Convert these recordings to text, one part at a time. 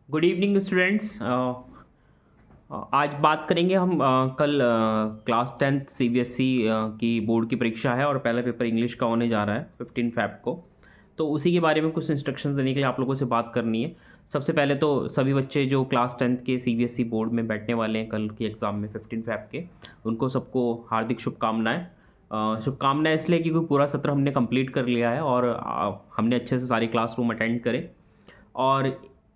Good evening students. आज बात करेंगे हम कल क्लास 10th सीबीएसई की बोर्ड की परीक्षा है और पहला पेपर इंग्लिश का होने जा रहा है 15 फ़ैब को। तो उसी के बारे में कुछ इंस्ट्रक्शंस देने के लिए आप लोगों से बात करनी है। सबसे पहले तो सभी बच्चे जो क्लास 10th के सीबीएसई बोर्ड में बैठने वाले हैं कल के एग्ज़ाम में 15 फ़ैब के, उनको सबको हार्दिक शुभकामनाएँ। शुभकामनाएँ इसलिए क्योंकि पूरा सत्र हमने कंप्लीट कर लिया है और हमने अच्छे से सारे क्लासरूम अटेंड करे। और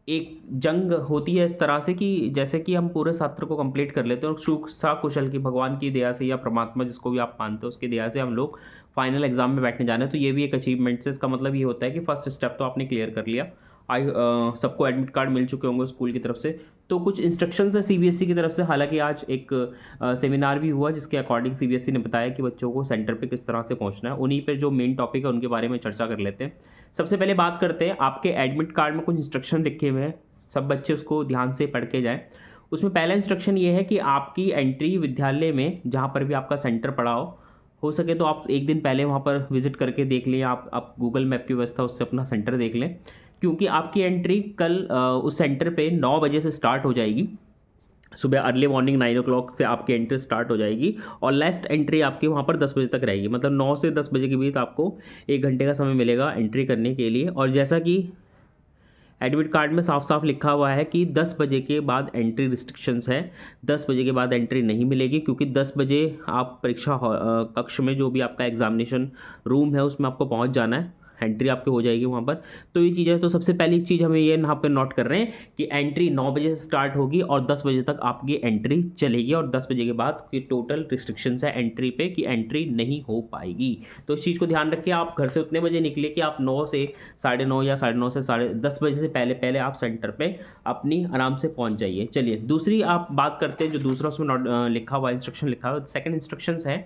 एक जंग होती है इस तरह से कि जैसे कि हम पूरे सत्र को कंप्लीट कर लेते हैं और सुख सा-कुशल की भगवान की दया से या परमात्मा जिसको भी आप मानते हो उसकी दया से हम लोग फाइनल एग्ज़ाम में बैठने जा रहे हैं, तो ये भी एक अचीवमेंट है। इसका मतलब ये होता है कि फर्स्ट स्टेप तो आपने क्लियर कर लिया। सबको एडमिट कार्ड मिल चुके होंगे स्कूल की तरफ से। तो कुछ इंस्ट्रक्शंस हैं सीबीएसई की तरफ से, हालाँकि आज एक सेमिनार भी हुआ जिसके अकॉर्डिंग सीबीएसई ने बताया कि बच्चों को सेंटर पे किस तरह से पहुँचना है। उन्हीं पे जो मेन टॉपिक है उनके बारे में चर्चा कर लेते हैं। सबसे पहले बात करते हैं, आपके एडमिट कार्ड में कुछ इंस्ट्रक्शन लिखे हुए हैं, सब बच्चे उसको ध्यान से पढ़ के जाएँ। उसमें पहला इंस्ट्रक्शन ये है कि आपकी एंट्री विद्यालय में जहाँ पर भी आपका सेंटर पड़ा हो सके तो आप 1 दिन पहले वहाँ पर विज़िट करके देख लें, आप गूगल मैप की व्यवस्था उससे अपना सेंटर देख लें। क्योंकि आपकी एंट्री कल उस सेंटर पे 9 बजे से स्टार्ट हो जाएगी। सुबह अर्ली मॉर्निंग 9 ओ क्लॉक से आपकी एंट्री स्टार्ट हो जाएगी और लास्ट एंट्री आपकी वहाँ पर 10 बजे तक रहेगी। मतलब 9 से 10 बजे के बीच आपको 1 घंटे का समय मिलेगा एंट्री करने के लिए। और जैसा कि एडमिट कार्ड में साफ-साफ लिखा हुआ है कि 10 बजे के बाद एंट्री रिस्ट्रिक्शंस है। 10 बजे के बाद एंट्री नहीं मिलेगी क्योंकि 10 बजे आप परीक्षा कक्ष में जो भी आपका एग्ज़ामिनेशन रूम है उसमें आपको पहुँच जाना है। एंट्री आपकी हो जाएगी वहाँ पर। तो ये चीज़ है, तो सबसे पहली चीज़ हमें ये यहाँ पे नोट कर रहे हैं कि एंट्री 9 बजे से स्टार्ट होगी और 10 बजे तक आपकी एंट्री चलेगी और 10 बजे के बाद की टोटल रिस्ट्रिक्शंस है एंट्री पे कि एंट्री नहीं हो पाएगी। तो इस चीज़ को ध्यान रखिए, आप घर से उतने बजे निकले कि आप 9 से साढ़े 9 या साढ़े 9 से साढ़े 10 बजे से पहले आप सेंटर पे अपनी आराम से पहुँच जाइए। चलिए दूसरी आप बात करते हैं, जो दूसरा उसमें लिखा हुआ इंस्ट्रक्शन लिखा हुआ है, सेकंड इंस्ट्रक्शंस है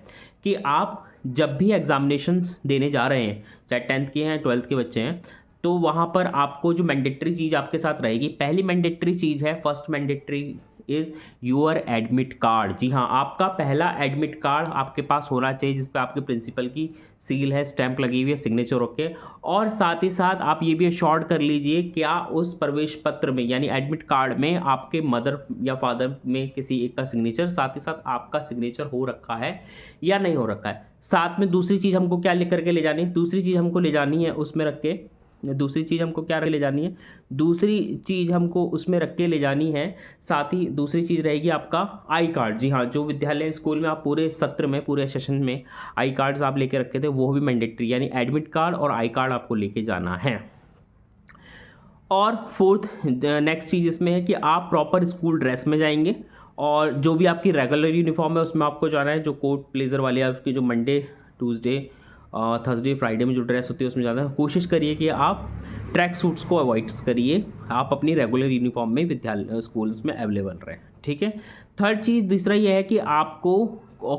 कि आप जब भी एग्ज़ामिनेशंस देने जा रहे हैं, चाहे 10th के हैं, 12th के बच्चे हैं, तो वहाँ पर आपको जो मैंडेटरी चीज़ आपके साथ रहेगी, पहली मैंडेटरी चीज़ है, first mandatory is your admit card. जी हाँ, आपका पहला एडमिट कार्ड आपके पास होना चाहिए जिस पे आपके प्रिंसिपल की सील है, स्टैम्प लगी हुई है, सिग्नेचर ओके। और साथ ही साथ आप ये भी एश्योर्ड कर लीजिए क्या उस प्रवेश पत्र में यानी एडमिट कार्ड में आपके मदर या फादर में किसी एक का सिग्नेचर, साथ ही साथ आपका सिग्नेचर हो रखा है या नहीं हो रखा है। साथ में दूसरी चीज़ हमको क्या लिख कर के ले जानी है, दूसरी चीज़ हमको ले जानी है उसमें रख के, दूसरी चीज़ हमको क्या ले जानी है, दूसरी चीज़ हमको उसमें रख के ले जानी है। साथ ही दूसरी चीज़ रहेगी आपका आई कार्ड। जी हाँ, जो विद्यालय स्कूल में आप पूरे सत्र में, पूरे सेशन में आई कार्ड्स आप लेके रखे थे, वो भी मैंडेटरी, यानी एडमिट कार्ड और आई कार्ड आपको लेके जाना है। और फोर्थ नेक्स्ट चीज़ इसमें है कि आप प्रॉपर स्कूल ड्रेस में जाएंगे और जो भी आपकी रेगुलर यूनिफॉर्म है उसमें आपको जाना है, जो कोट ब्लेज़र वाली आपकी जो मंडे, ट्यूसडे, थर्सडे, फ्राइडे में जो ड्रेस होती है उसमें जाना है। कोशिश करिए कि आप ट्रैक सूट्स को अवॉइड करिए, आप अपनी रेगुलर यूनिफॉर्म में विद्यालय स्कूल्स में अवेलेबल रहें, ठीक है। थर्ड चीज़ दूसरा ये है कि आपको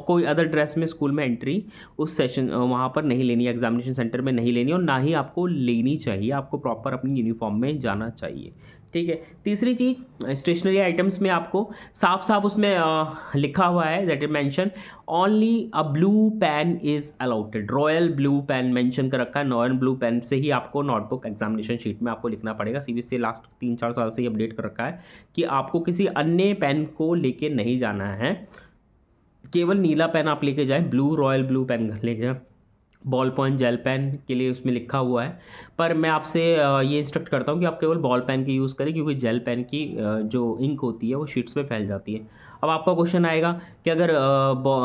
कोई अदर ड्रेस में स्कूल में एंट्री उस सेशन वहाँ पर नहीं लेनी है, एग्जामिनेशन सेंटर में नहीं लेनी और ना ही आपको लेनी चाहिए, आपको प्रॉपर अपनी यूनिफॉर्म में जाना चाहिए, ठीक है। तीसरी चीज़, स्टेशनरी आइटम्स में आपको साफ-साफ उसमें लिखा हुआ है that it mention only a blue pen is allowed. Royal blue pen mention कर रखा है, रॉयल ब्लू पेन से ही आपको नोटबुक एग्जामिनेशन शीट में आपको लिखना पड़ेगा। सीबीएसई लास्ट 3-4 साल से ही अपडेट कर रखा है कि आपको किसी अन्य पेन को लेके नहीं जाना है, केवल नीला पेन आप लेके जाएँ, ब्लू रॉयल ब्लू पेन लेके जाएँ। बॉल पॉइंट जेल पेन के लिए उसमें लिखा हुआ है, पर मैं आपसे ये इंस्ट्रक्ट करता हूँ कि आप केवल बॉल पेन की यूज़ करें क्योंकि जेल पेन की जो इंक होती है वो शीट्स पे फैल जाती है। अब आपका क्वेश्चन आएगा कि अगर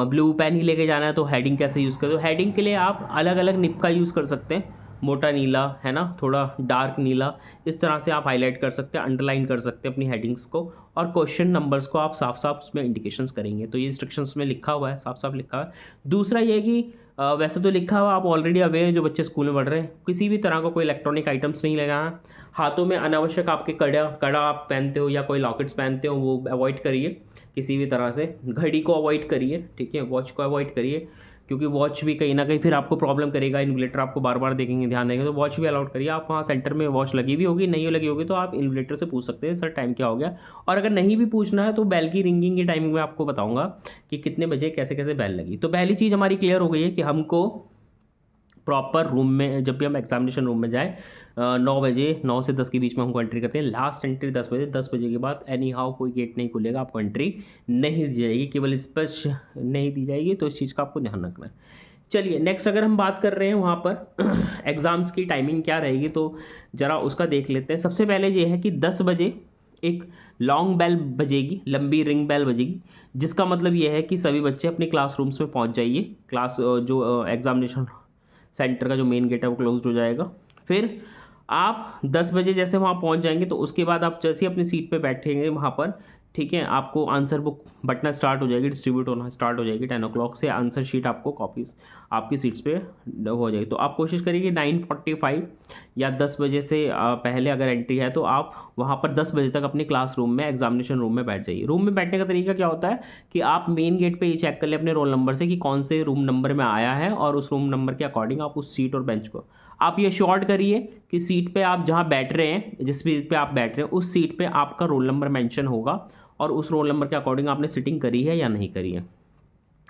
ब्लू पेन ही लेके जाना है तो हेडिंग कैसे यूज़ करें? तो हेडिंग के लिए आप अलग-अलग निब का यूज़ कर सकते हैं। मोटा नीला, है ना, थोड़ा डार्क नीला, इस तरह से आप हाईलाइट कर सकते हैं, अंडरलाइन कर सकते हैं अपनी हेडिंग्स को और क्वेश्चन नंबर्स को आप साफ-साफ उसमें इंडिकेशंस करेंगे। तो ये इंस्ट्रक्शंस में लिखा हुआ है, साफ-साफ लिखा हुआ है। दूसरा ये है कि वैसे तो लिखा हुआ आप ऑलरेडी अवेयर हैं, जो बच्चे स्कूल में पढ़ रहे हैं, किसी भी तरह का कोई इलेक्ट्रॉनिक आइटम्स नहीं लगाना। हाथों में अनावश्यक आपके कड़ा आप पहनते हो या कोई लॉकेट्स पहनते हो वो अवॉइड करिए किसी भी तरह से। घड़ी को अवॉइड करिए, ठीक है, वॉच को अवॉइड करिए क्योंकि वॉच भी कहीं न कहीं फिर आपको प्रॉब्लम करेगा, इन्विजिलेटर आपको बार-बार देखेंगे, ध्यान देंगे, तो वॉच भी अलाउड करिए। आप वहाँ सेंटर में वॉच लगी हुई होगी, नहीं लगी होगी तो आप इन्विजिलेटर से पूछ सकते हैं, सर टाइम क्या हो गया? और अगर नहीं भी पूछना है तो बेल की रिंगिंग के टाइमिंग में आपको बताऊँगा कि कितने बजे कैसे-कैसे बेल लगी। तो पहली चीज़ हमारी क्लियर हो गई है कि हमको प्रॉपर रूम में, जब भी हम एग्जामिनेशन रूम में जाए 9 बजे, 9 से 10 के बीच में हमको एंट्री करते हैं। लास्ट एंट्री 10 बजे, 10 बजे के बाद एनी हाउ कोई गेट नहीं खुलेगा, आपको एंट्री नहीं दी जाएगी, केवल स्पष्ट नहीं दी जाएगी। तो इस चीज़ का आपको ध्यान रखना है। चलिए नेक्स्ट, अगर हम बात कर रहे हैं वहाँ पर एग्ज़ाम्स की टाइमिंग क्या रहेगी, तो ज़रा उसका देख लेते हैं। सबसे पहले ये है कि 10 बजे एक लॉन्ग बेल बजेगी, लंबी रिंग बेल बजेगी, जिसका मतलब ये है कि सभी बच्चे अपने क्लासरूम्स में पहुँच जाइए। क्लास जो एग्ज़ामिनेशन सेंटर का जो मेन गेट है वो क्लोज्ड हो जाएगा। फिर आप 10 बजे जैसे वहाँ पहुँच जाएंगे, तो उसके बाद आप जैसे ही अपनी सीट पे बैठेंगे वहाँ पर, ठीक है, आपको आंसर बुक बंटना स्टार्ट हो जाएगी, डिस्ट्रीब्यूट होना स्टार्ट हो जाएगी। 10 o'clock से आंसर शीट आपको कॉपीज आपकी सीट्स पे हो जाएगी। तो आप कोशिश करिए कि 9:45 या 10 बजे से पहले अगर एंट्री है तो आप वहाँ पर 10 बजे तक अपने क्लासरूम में, एग्जामिनेशन रूम में बैठ जाइए। रूम में बैठने का तरीका क्या होता है कि आप मेन गेट पे ये चेक कर लें अपने रोल नंबर से कि कौन से रूम नंबर में आया है, और उस रूम नंबर के अकॉर्डिंग आप उस सीट और बेंच को आप ये शॉर्ट करिए कि सीट पे आप जहाँ बैठ रहे हैं, जिस सीट पे आप बैठ रहे हैं उस सीट पे आपका रोल नंबर मेंशन होगा, और उस रोल नंबर के अकॉर्डिंग आपने सिटिंग करी है या नहीं करी है।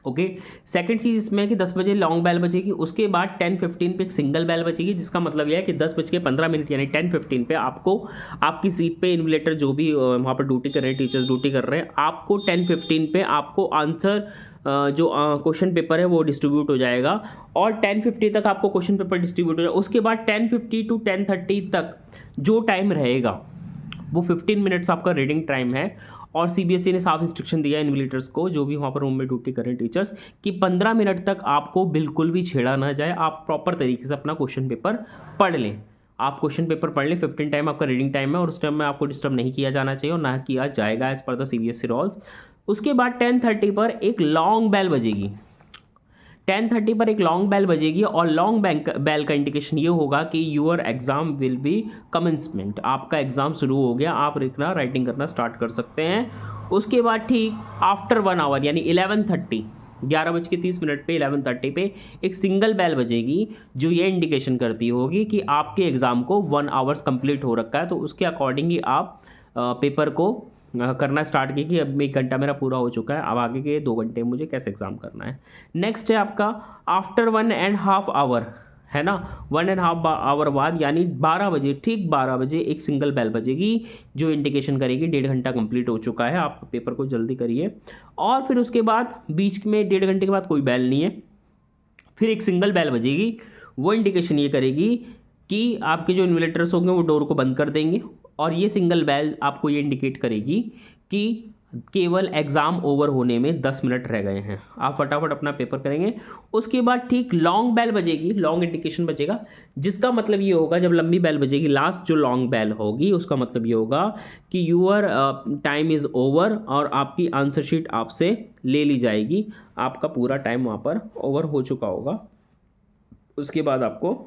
ओके। सेकंड चीज़ इसमें है कि 10 बजे लॉन्ग बेल बजेगी, उसके बाद 10:15 पे एक सिंगल बेल बजेगी, जिसका मतलब यह है कि 10:15 यानी 10:15 पे आपको आपकी सीट पे इन्विजिलेटर जो भी वहाँ पर ड्यूटी कर रहे हैं, टीचर्स ड्यूटी कर रहे हैं, आपको 10:15 पे आपको आंसर जो क्वेश्चन पेपर है वो डिस्ट्रीब्यूट हो जाएगा, और 10:50 तक आपको क्वेश्चन पेपर डिस्ट्रीब्यूट हो जाएगा। उसके बाद 10:50 to 10:30 तक जो टाइम रहेगा वो 15 मिनट्स आपका रीडिंग टाइम है। और सीबीएसई ने साफ इंस्ट्रक्शन दिया है इन्विजिलेटर्स को, जो भी वहाँ पर रूम में ड्यूटी कर रहे हैं टीचर्स, कि 15 मिनट तक आपको बिल्कुल भी छेड़ा ना जाए, आप प्रॉपर तरीके से अपना क्वेश्चन पेपर पढ़ लें। आप क्वेश्चन पेपर पढ़ लें, 15 टाइम आपका रीडिंग टाइम है, और उस टाइम में आपको डिस्टर्ब नहीं किया जाना चाहिए और ना किया जाएगा as per the CBSE rules. उसके बाद 10:30 पर एक लॉन्ग बेल बजेगी, 10:30 पर एक लॉन्ग बेल बजेगी, और लॉन्ग बेल का इंडिकेशन ये होगा कि your exam will be commencement, आपका एग्जाम शुरू हो गया, आप लिखना राइटिंग करना स्टार्ट कर सकते हैं। उसके बाद ठीक आफ्टर 1 आवर यानी 11:30, 11:30 पे 11:30 पे एक सिंगल बेल बजेगी, जो ये इंडिकेशन करती होगी कि आपके एग्ज़ाम को 1 आवर्स कंप्लीट हो रखा है। तो उसके अकॉर्डिंग ही आप पेपर को करना स्टार्ट की कि अब 1 घंटा मेरा पूरा हो चुका है, अब आगे के 2 घंटे मुझे कैसे एग्ज़ाम करना है। नेक्स्ट है आपका आफ्टर 1.5 आवर, है ना, 1.5 आवर बाद यानी 12 बजे, ठीक 12 बजे एक सिंगल बेल बजेगी, जो इंडिकेशन करेगी 1.5 घंटा कंप्लीट हो चुका है, आप पेपर को जल्दी करिए। और फिर उसके बाद बीच में 1.5 घंटे के बाद कोई बेल नहीं है, फिर एक सिंगल बेल बजेगी, वो इंडिकेशन ये करेगी कि आपके जो इन्विजिलेटर्स होंगे वो डोर को बंद कर देंगे, और ये सिंगल बेल आपको ये इंडिकेट करेगी कि केवल एग्ज़ाम ओवर होने में 10 मिनट रह गए हैं, आप फटाफट अपना पेपर करेंगे। उसके बाद ठीक लॉन्ग बेल बजेगी, लॉन्ग इंडिकेशन बजेगा, जिसका मतलब ये होगा, जब लंबी बेल बजेगी लास्ट जो लॉन्ग बेल होगी, उसका मतलब ये होगा कि यूअर टाइम इज़ ओवर, और आपकी आंसर शीट आपसे ले ली जाएगी, आपका पूरा टाइम वहाँ पर ओवर हो चुका होगा। उसके बाद आपको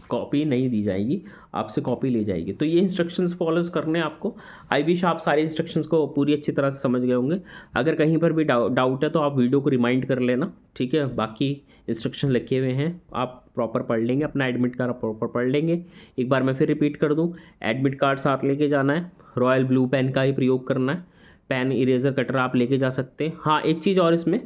कॉपी नहीं दी जाएगी, आपसे कॉपी ली जाएगी। तो ये इंस्ट्रक्शंस फॉलोज करने आपको। आई विश आप सारे इंस्ट्रक्शंस को पूरी अच्छी तरह से समझ गए होंगे। अगर कहीं पर भी डाउट है तो आप वीडियो को रिमाइंड कर लेना, ठीक है। बाकी इंस्ट्रक्शन लिखे हुए हैं, आप प्रॉपर पढ़ लेंगे, अपना एडमिट कार्ड प्रॉपर पढ़ लेंगे। एक बार मैं फिर रिपीट कर दूँ, एडमिट कार्ड साथ लेके जाना है, रॉयल ब्लू पेन का ही प्रयोग करना है, पेन इरेजर कटर आप लेके जा सकते हैं। हाँ, एक चीज़ और, इसमें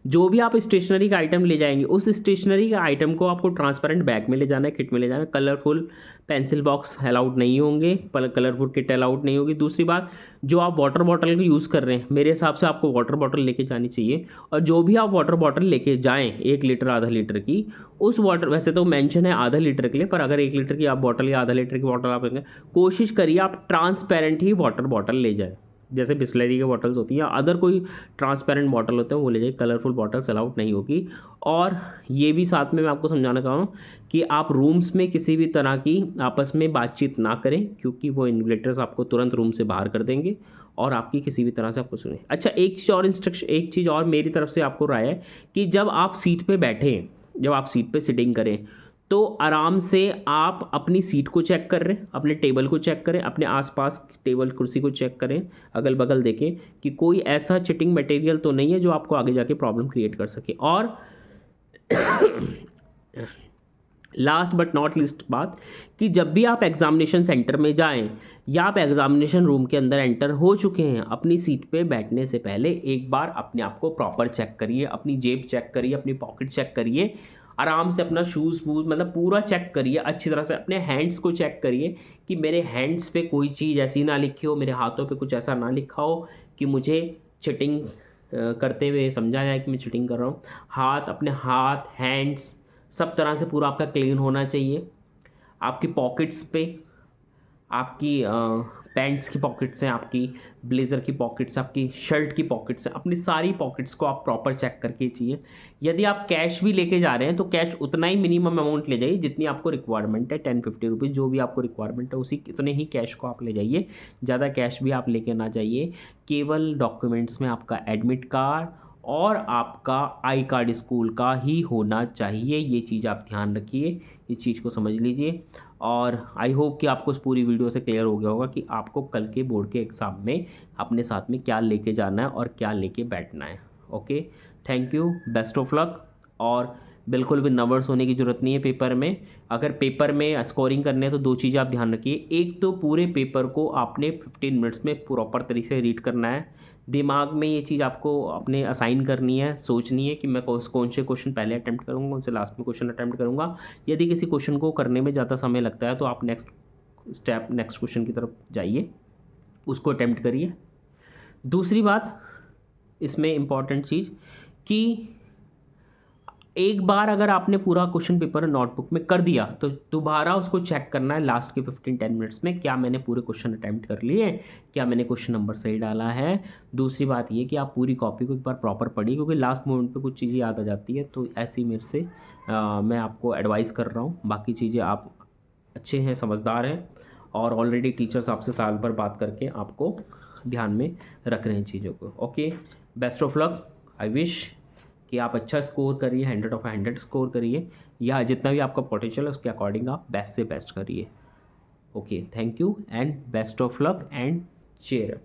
जो भी आप स्टेशनरी का आइटम ले जाएंगे, उस स्टेशनरी का आइटम को आपको ट्रांसपेरेंट बैग में ले जाना है, किट में ले जाना है। कलरफुल पेंसिल बॉक्स अलाउड नहीं होंगे, कलरफुल किट अलाउड नहीं होगी। दूसरी बात, जो आप वाटर बॉटल को यूज़ कर रहे हैं, मेरे हिसाब से आपको वाटर बॉटल लेके जानी चाहिए, और जो भी आप वाटर बॉटल लेके जाएँ 1 लीटर आधा लीटर की, उस वाटर, वैसे तो मेंशन है आधा लीटर के लिए, पर अगर 1 लीटर की आप बॉटल या आधा लीटर की बॉटल आप लेंगे, कोशिश करिए आप ट्रांसपेरेंट ही वाटर बॉटल ले जाएँ, जैसे बिस्लरी की बॉटल्स होती हैं या अदर कोई ट्रांसपेरेंट बॉटल होते हैं वो ले जाइए, कलरफुल बॉटल्स अलाउड नहीं होगी। और ये भी साथ में मैं आपको समझाना चाहूँ कि आप रूम्स में किसी भी तरह की आपस में बातचीत ना करें, क्योंकि वो इन्विजिलेटर्स आपको तुरंत रूम से बाहर कर देंगे और आपकी किसी भी तरह से आपको सुने। अच्छा, एक चीज़ और मेरी तरफ से आपको राय है कि जब आप सीट पर बैठें, जब आप सीट पर सिटिंग करें, तो आराम से आप अपनी सीट को चेक कर रहे हैं, अपने टेबल को चेक करें, अपने आसपास टेबल कुर्सी को चेक करें, अगल बगल देखें कि कोई ऐसा चिटिंग मटेरियल तो नहीं है जो आपको आगे जाके प्रॉब्लम क्रिएट कर सके। और लास्ट बट नॉट लीस्ट बात, कि जब भी आप एग्जामिनेशन सेंटर में जाएं या आप एग्जामिनेशन रूम के अंदर एंटर हो चुके हैं, अपनी सीट पे बैठने से पहले एक बार अपने आप को प्रॉपर चेक करिए, अपनी जेब चेक करिए, अपनी पॉकेट चेक करिए। आराम से अपना शूज़ वूज़ मतलब पूरा चेक करिए अच्छी तरह से, अपने हैंड्स को चेक करिए कि मेरे हैंड्स पे कोई चीज़ ऐसी ना लिखी हो, मेरे हाथों पे कुछ ऐसा ना लिखा हो कि मुझे चीटिंग करते हुए समझा जाए कि मैं चीटिंग कर रहा हूँ। अपने हाथ, हैंड्स सब तरह से पूरा आपका क्लीन होना चाहिए। आपकी पॉकेट्स पे आपकी पैंट्स की पॉकेट्स हैं, आपकी ब्लेज़र की पॉकेट्स, आपकी शर्ट की पॉकेट्स हैं, अपनी सारी पॉकेट्स को आप प्रॉपर चेक करके चाहिए। यदि आप कैश भी लेके जा रहे हैं तो कैश उतना ही मिनिमम अमाउंट ले जाइए जितनी आपको रिक्वायरमेंट है, 10-50 रुपीज़ जो भी आपको रिक्वायरमेंट है उसी उतने ही कैश को आप ले जाइए। ज़्यादा कैश भी आप लेके ना जाइए। केवल डॉक्यूमेंट्स में आपका एडमिट कार्ड और आपका आई कार्ड स्कूल का ही होना चाहिए। ये चीज़ आप ध्यान रखिए, इस चीज़ को समझ लीजिए। और आई होप कि आपको इस पूरी वीडियो से क्लियर हो गया होगा कि आपको कल के बोर्ड के एग्ज़ाम में अपने साथ में क्या लेके जाना है और क्या लेके बैठना है। Okay, thank you, best of luck. और बिल्कुल भी नर्वस होने की ज़रूरत नहीं है पेपर में। अगर पेपर में स्कोरिंग करने है तो दो चीज़ें आप ध्यान रखिए। एक तो पूरे पेपर को आपने 15 मिनट्स में प्रॉपर तरीके से रीड करना है। दिमाग में ये चीज़ आपको अपने असाइन करनी है, सोचनी है कि मैं कौन से क्वेश्चन पहले अटेम्प्ट करूँगा, कौन से लास्ट में क्वेश्चन अटेम्प्ट करूँगा। यदि किसी क्वेश्चन को करने में ज़्यादा समय लगता है तो आप नेक्स्ट क्वेश्चन की तरफ जाइए, उसको अटेम्प्ट करिए। दूसरी बात इसमें इम्पॉर्टेंट चीज़ कि एक बार अगर आपने पूरा क्वेश्चन पेपर नोटबुक में कर दिया तो दोबारा उसको चेक करना है लास्ट के 15-10 मिनट्स में, क्या मैंने पूरे क्वेश्चन अटेम्प्ट कर लिए हैं, क्या मैंने क्वेश्चन नंबर सही डाला है। दूसरी बात ये कि आप पूरी कॉपी को एक बार प्रॉपर पढ़िए, क्योंकि लास्ट मोमेंट पे कुछ चीज़ें याद आ जाती है। तो ऐसी मेरे से मैं आपको एडवाइस कर रहा हूँ। बाकी चीज़ें आप अच्छे हैं, समझदार हैं और ऑलरेडी टीचर्स आपसे साल भर बात करके आपको ध्यान में रख रहे हैं चीज़ों को। Okay, best of luck. I wish कि आप अच्छा स्कोर करिए, 100 ऑफ 100 स्कोर करिए, या जितना भी आपका पोटेंशियल है उसके अकॉर्डिंग आप बेस्ट से बेस्ट करिए। Okay, thank you and best of luck and cheer up.